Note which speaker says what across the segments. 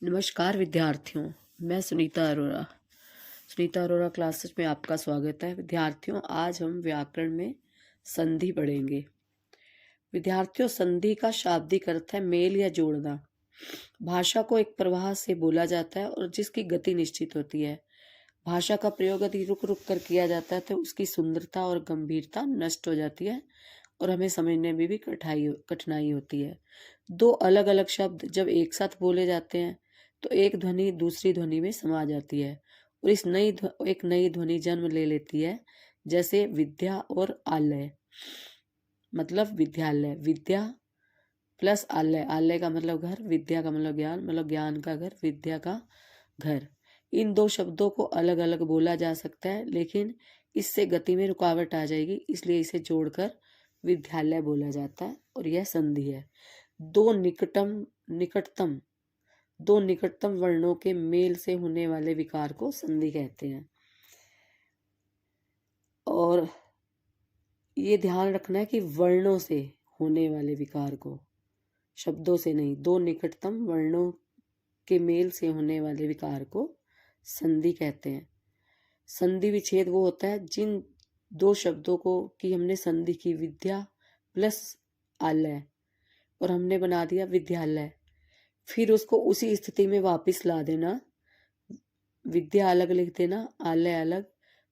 Speaker 1: नमस्कार विद्यार्थियों, मैं सुनीता अरोरा क्लासेस में आपका स्वागत है। विद्यार्थियों, आज हम व्याकरण में संधि पढ़ेंगे। विद्यार्थियों, संधि का शाब्दिक अर्थ है मेल या जोड़ना। भाषा को एक प्रवाह से बोला जाता है और जिसकी गति निश्चित होती है। भाषा का प्रयोग यदि रुक रुक कर किया जाता है तो उसकी सुंदरता और गंभीरता नष्ट हो जाती है और हमें समझने में भी कठिनाई होती है। दो अलग अलग शब्द जब एक साथ बोले जाते हैं तो एक ध्वनि दूसरी ध्वनि में समा जाती है और एक नई ध्वनि जन्म ले लेती है। जैसे विद्या और आलय, मतलब विद्यालय। विद्या प्लस आलय, आलय का मतलब घर, विद्या का मतलब ज्ञान का घर, विद्या का घर। इन दो शब्दों को अलग अलग बोला जा सकता है, लेकिन इससे गति में रुकावट आ जाएगी, इसलिए इसे जोड़कर विद्यालय बोला जाता है और यह संधि है। दो निकटतम वर्णों के मेल से होने वाले विकार को संधि कहते हैं। और ये ध्यान रखना है कि वर्णों से होने वाले विकार को, शब्दों से नहीं। दो निकटतम वर्णों के मेल से होने वाले विकार को संधि कहते हैं। संधि विच्छेद वो होता है जिन दो शब्दों को कि हमने संधि की, विद्या प्लस आलय, और हमने बना दिया विद्यालय, फिर उसको उसी स्थिति में वापस ला देना। विद्या अलग लिख देना, आलय अलग,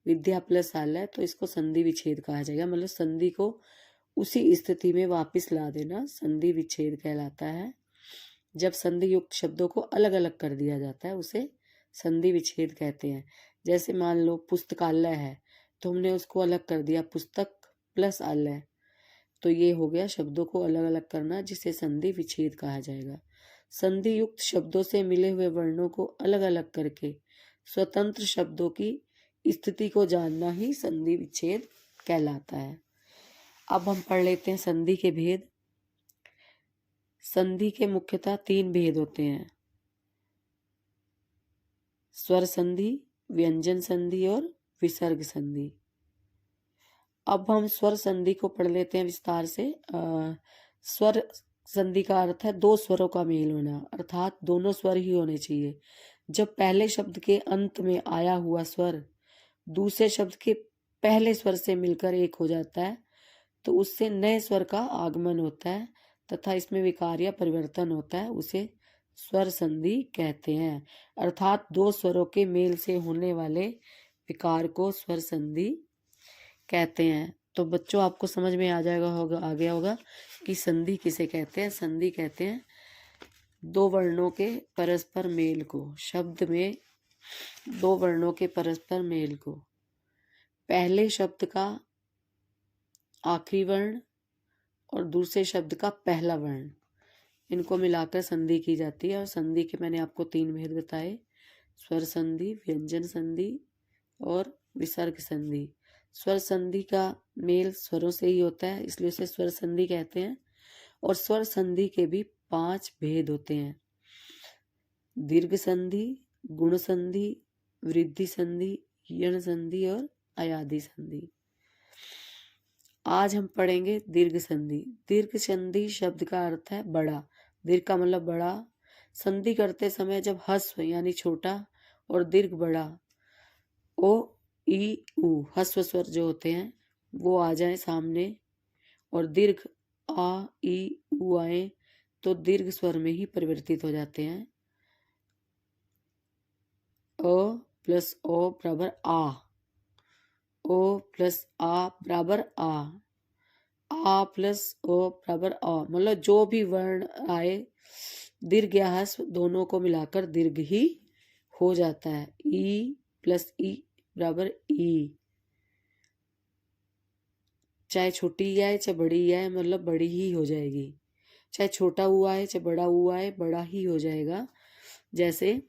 Speaker 1: विद्या प्लस आलय, तो इसको संधि विच्छेद कहा जाएगा। मतलब संधि को उसी स्थिति में वापस ला देना संधि विच्छेद कहलाता है। जब संधि युक्त शब्दों को अलग अलग कर दिया जाता है उसे संधि विच्छेद कहते हैं। जैसे मान लो पुस्तकालय है तो हमने उसको अलग कर दिया, पुस्तक प्लस आलय, तो ये हो गया शब्दों को अलग अलग करना, जिसे संधि विच्छेद कहा जाएगा। संधि युक्त शब्दों से मिले हुए वर्णों को अलग अलग करके स्वतंत्र शब्दों की स्थिति को जानना ही संधि विच्छेद कहलाता है। अब हम पढ़ लेते हैं संधि के भेद। संधि के मुख्यतः तीन भेद होते हैं: स्वर संधि, व्यंजन संधि और विसर्ग संधि। अब हम स्वर संधि को पढ़ लेते हैं विस्तार से। स्वर संधि का अर्थ है दो स्वरों का मेल होना, अर्थात दोनों स्वर ही होने चाहिए। जब पहले शब्द के अंत में आया हुआ स्वर दूसरे शब्द के पहले स्वर से मिलकर एक हो जाता है तो उससे नए स्वर का आगमन होता है तथा इसमें विकार या परिवर्तन होता है, उसे स्वर संधि कहते हैं। अर्थात दो स्वरों के मेल से होने वाले विकार को स्वर संधि कहते हैं। तो बच्चों, आपको समझ में आ गया होगा कि संधि किसे कहते हैं। संधि कहते हैं दो वर्णों के परस्पर मेल को, शब्द में दो वर्णों के परस्पर मेल को, पहले शब्द का आखिरी वर्ण और दूसरे शब्द का पहला वर्ण, इनको मिलाकर संधि की जाती है। और संधि के मैंने आपको तीन भेद बताए: स्वर संधि, व्यंजन संधि और विसर्ग संधि। स्वर संधि का मेल स्वरों से ही होता है, इसलिए उसे स्वर संधि कहते हैं। और स्वर संधि के भी 5 भेद होते हैं: दीर्घ संधि, गुण संधि, वृद्धि संधि, यण संधि और अयादि संधि। आज हम पढ़ेंगे दीर्घ संधि। दीर्घ संधि शब्द का अर्थ है बड़ा। दीर्घ का मतलब बड़ा। संधि करते समय जब ह्रस्व यानी छोटा और दीर्घ बड़ा ओ ई उ ह्रस्व स्वर जो होते हैं वो आ जाए सामने और दीर्घ आ ई उ आए तो दीर्घ स्वर में ही परिवर्तित हो जाते हैं। अ प्लस ओ बराबर आ, ओ प्लस आ बराबर आ प्लस ओ बराबर अ, मतलब जो भी वर्ण आए दीर्घ या ह्रस्व दोनों को मिलाकर दीर्घ ही हो जाता है। ई प्लस ई बराबर ई, चाहे छोटी ई आए चाहे बड़ी ई आए, मतलब बड़ी ही हो जाएगी। चाहे छोटा हुआ है चाहे बड़ा हुआ है, बड़ा ही हो जाएगा। जैसे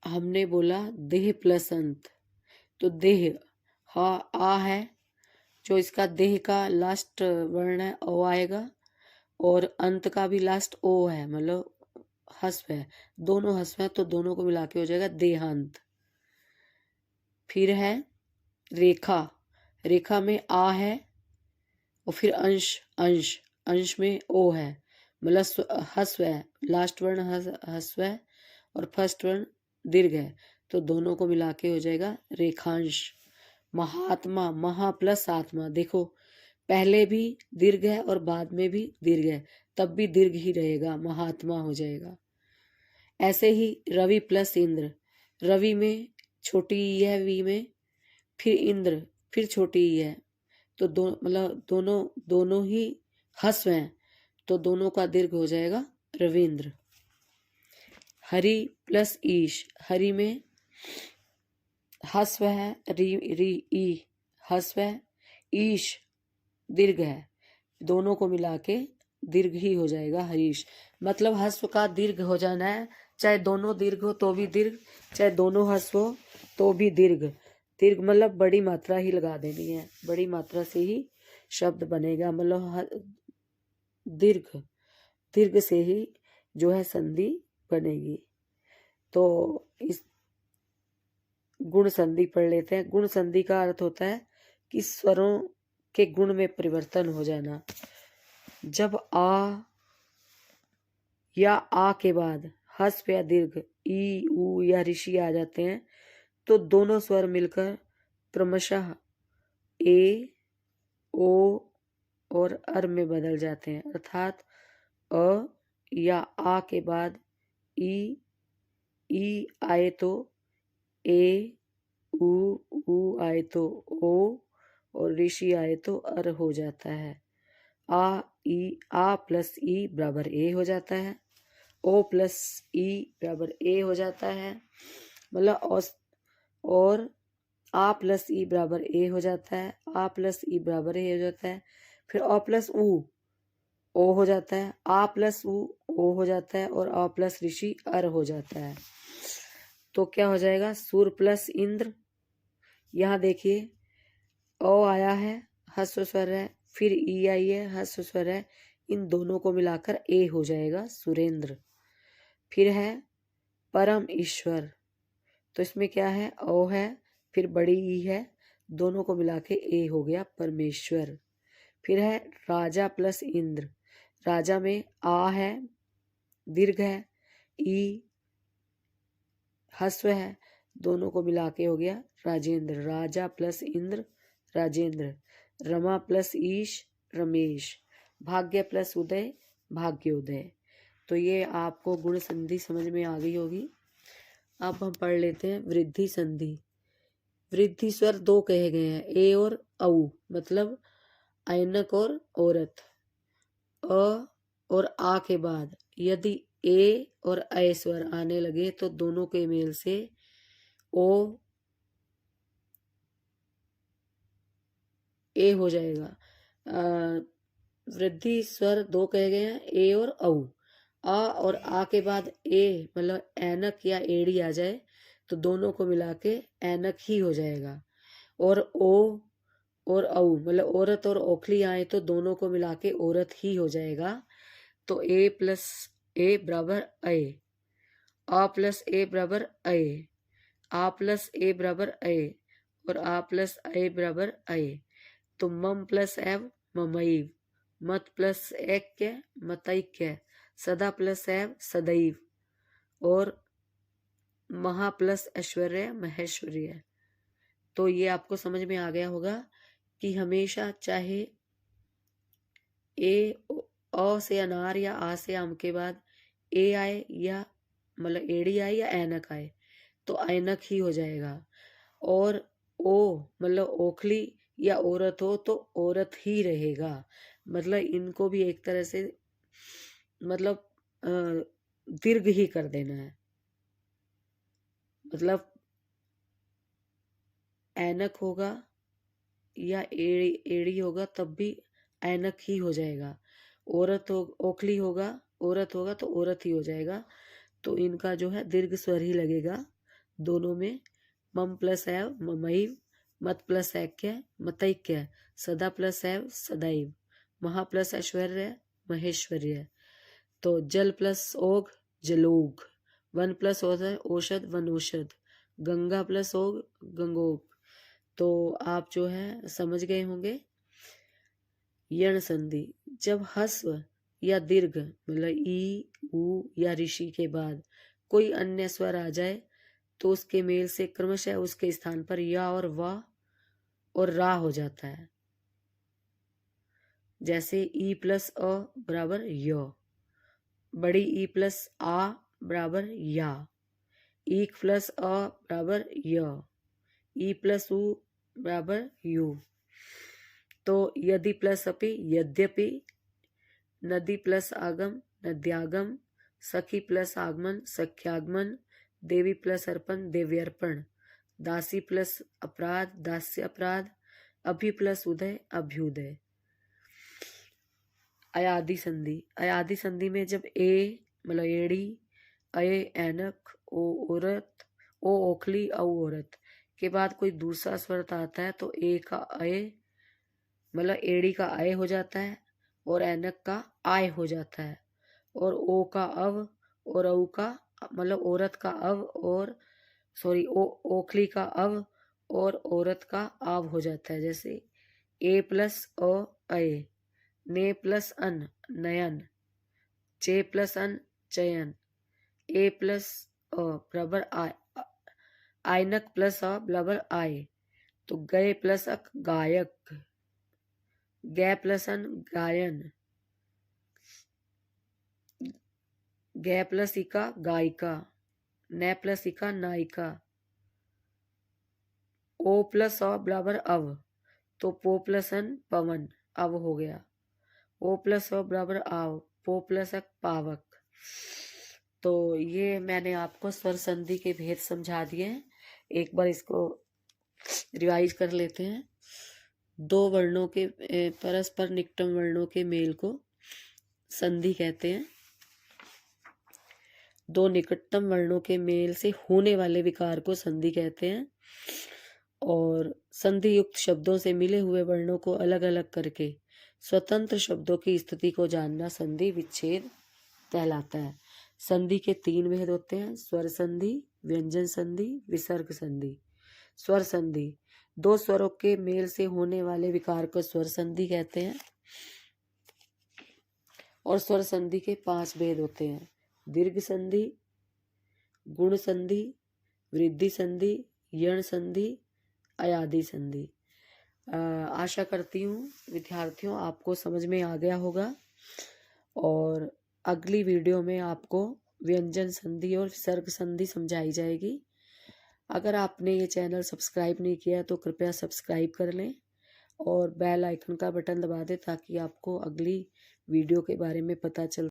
Speaker 1: हमने बोला देह प्लस अंत, तो देह आ है, जो इसका देह का लास्ट वर्ण है ओ आएगा, और अंत का भी लास्ट ओ है, मतलब ह्रस्व है, दोनों ह्रस्व है तो दोनों को मिला के हो जाएगा देहांत। फिर है रेखा, रेखा में आ है और फिर अंश, अंश में ओ है, मतलब हस्व है, लास्ट वर्ण हस्व है और फर्स्ट वर्ण दीर्घ है, तो दोनों को मिला के हो जाएगा रेखांश। महात्मा, महा प्लस आत्मा, देखो पहले भी दीर्घ है और बाद में भी दीर्घ है, तब भी दीर्घ ही रहेगा, महात्मा हो जाएगा। ऐसे ही रवि प्लस इंद्र, रवि में छोटी ई है वी में, फिर इंद्र फिर छोटी ई है, तो मतलब दोनों ही हस्व हैं, तो दोनों का दीर्घ हो जाएगा रविंद्र। हरि प्लस ईश, हरि में हस्व है री ई हस्व है, ईश दीर्घ है, दोनों को मिला के दीर्घ ही हो जाएगा हरीश। मतलब हस्व का दीर्घ हो जाना है, चाहे दोनों दीर्घ हो तो भी दीर्घ, चाहे दोनों हस्व हो तो भी दीर्घ। दीर्घ मतलब बड़ी मात्रा ही लगा देनी है, बड़ी मात्रा से ही शब्द बनेगा, मतलब दीर्घ से ही जो है संधि बनेगी। तो इस गुण संधि पढ़ लेते हैं। गुण संधि का अर्थ होता है कि स्वरों के गुण में परिवर्तन हो जाना। जब आ या आ के बाद हस्व या दीर्घ ई उ या ऋषि आ जाते हैं, तो दोनों स्वर मिलकर क्रमशः ए ओ और अर में बदल जाते हैं। अर्थात अ या आ के बाद ई आए तो ए, उ आए तो ओ और ऋषि आए तो अर हो जाता है। आ प्लस ई बराबर ए हो जाता है, ओ प्लस ई बराबर ए हो जाता है, मतलब और आ प्लस ई बराबर ए हो जाता है, आ प्लस ई बराबर ए हो जाता है, फिर अ प्लस ओ हो जाता है, आ प्लस ओ हो जाता है, और अ प्लस ऋषि अर हो जाता है। तो क्या हो जाएगा, सुर प्लस इंद्र। यहाँ देखिए ओ आया है, हस्व स्वर है, फिर ई आई है, हस्व स्वर है, इन दोनों को मिलाकर ए हो जाएगा सुरेंद्र। फिर है परम ईश्वर, तो इसमें क्या है, ओ है फिर बड़ी ई है, दोनों को मिला के ए हो गया परमेश्वर। फिर है राजा प्लस इंद्र, राजा में आ है दीर्घ है, ई हस्व है, दोनों को मिला के हो गया राजेंद्र। राजा प्लस इंद्र राजेंद्र। रमा प्लस ईश रमेश। भाग्य प्लस उदय भाग्योदय। तो ये आपको गुण संधि समझ में आ गई होगी। अब हम पढ़ लेते हैं वृद्धि संधि। वृद्धि स्वर दो कहे गए हैं, ए और औ, मतलब ऐनक और औरत। अ और आ के बाद यदि ए और ऐ स्वर आने लगे तो दोनों के मेल से ओ ए हो जाएगा। वृद्धि स्वर दो कहे गए हैं, ए और औ। आ और आ के बाद ए मतलब ऐनक या एड़ी आ जाए तो दोनों को मिला के ऐनक ही हो जाएगा। और ओ और औ मतलब औरत और ओखली आए तो दोनों को मिला के औरत ही हो जाएगा। तो ए प्लस ए बराबर ए, आ प्लस ए बराबर ए, आ प्लस ए बराबर ए, और आ प्लस ए बराबर ए। तो मम प्लस एव ममईव, मत प्लस ऐक्य मतैक्य, सदा प्लस एव सदैव, और महा प्लस ऐश्वर्य महेश्वर्य। तो ये आपको समझ में आ गया होगा कि हमेशा चाहे ए अ से अनार या आ से आम के बाद ए आए या मतलब एड़ी आए या ऐनक आए तो ऐनक ही हो जाएगा। और ओ मतलब ओखली या औरत हो तो औरत ही रहेगा। मतलब इनको भी एक तरह से मतलब दीर्घ ही कर देना है। मतलब ऐनक होगा या एड़ी होगा तब भी ऐनक ही हो जाएगा। औरत हो ओखली होगा औरत होगा तो औरत ही हो जाएगा। तो इनका जो है दीर्घ स्वर ही लगेगा दोनों में। मम प्लस एव ममईव, मत प्लस ऐक्य मतैक्य, सदा प्लस एव सदैव, महा प्लस ऐश्वर्य महेश्वर्य। तो जल प्लस ओग जलोग, वन प्लस औषध वनौषध, गंगा प्लस ओग गंगोग। तो आप जो है समझ गए होंगे। यण संधि, जब हस्व या दीर्घ मतलब ई, ऊ या ऋषि के बाद कोई अन्य स्वर आ जाए तो उसके मेल से क्रमशः उसके स्थान पर या और वा और रा हो जाता है। जैसे ई प्लस अ बराबर य, बड़ी ई प्लस आ बराबर या, ईक प्लस अ बराबर य, ई प्लस उ बराबर यू। तो यदि प्लस अपि यद्यपि, नदी प्लस आगम नद्यागम, सखी प्लस आगमन सख्यागमन, देवी प्लस अर्पण देव्यर्पण, दासी प्लस अपराध दास्य अपराध, अभि प्लस उदय अभ्युदय। अयादि संधि, अयादि संधि में जब ए मतलब एड़ी, अय ऐनक, ओ औरत, ओ ओखली, औ औरत के बाद कोई दूसरा स्वर आता है तो ए का अय मतलब एड़ी का अय हो जाता है और ऐनक का आय हो जाता है, और ओ का अव और औ का मतलब औरत का अव और ओखली का अव और औरत का आव हो जाता है। जैसे ए प्लस अ अय, ने प्लस अन नयन, चे प्लस अन चयन, ए प्लस अ बराबर आय, आयनक प्लस अ बराबर आय, तो गए प्लस अक गायक, गै प्लस अन गायन, गै प्लस इका गायिका, न प्लस इका नायिका, ओ प्लस अ बराबर अव, तो पो प्लस अन पवन अव हो गया, ओ प्लस अ बराबर आव, पो प्लस अक पावक। तो ये मैंने आपको स्वर संधि के भेद समझा दिए हैं। एक बार इसको रिवाइज कर लेते हैं। दो वर्णों के परस्पर निकटम वर्णों के मेल को संधि कहते हैं। दो निकटतम वर्णों के मेल से होने वाले विकार को संधि कहते हैं। और संधि युक्त शब्दों से मिले हुए वर्णों को अलग अलग करके स्वतंत्र शब्दों की स्थिति को जानना संधि विच्छेद कहलाता है। संधि के 3 भेद होते हैं, स्वर संधि, व्यंजन संधि, विसर्ग संधि। स्वर संधि, दो स्वरों के मेल से होने वाले विकार को स्वर संधि कहते हैं। और स्वर संधि के 5 भेद होते हैं, दीर्घ संधि, गुण संधि, वृद्धि संधि, यण संधि, अयादि संधि। आशा करती हूँ विद्यार्थियों आपको समझ में आ गया होगा। और अगली वीडियो में आपको व्यंजन संधि और विसर्ग संधि समझाई जाएगी। अगर आपने ये चैनल सब्सक्राइब नहीं किया तो कृपया सब्सक्राइब कर लें और बेल आइकन का बटन दबा दें ताकि आपको अगली वीडियो के बारे में पता चल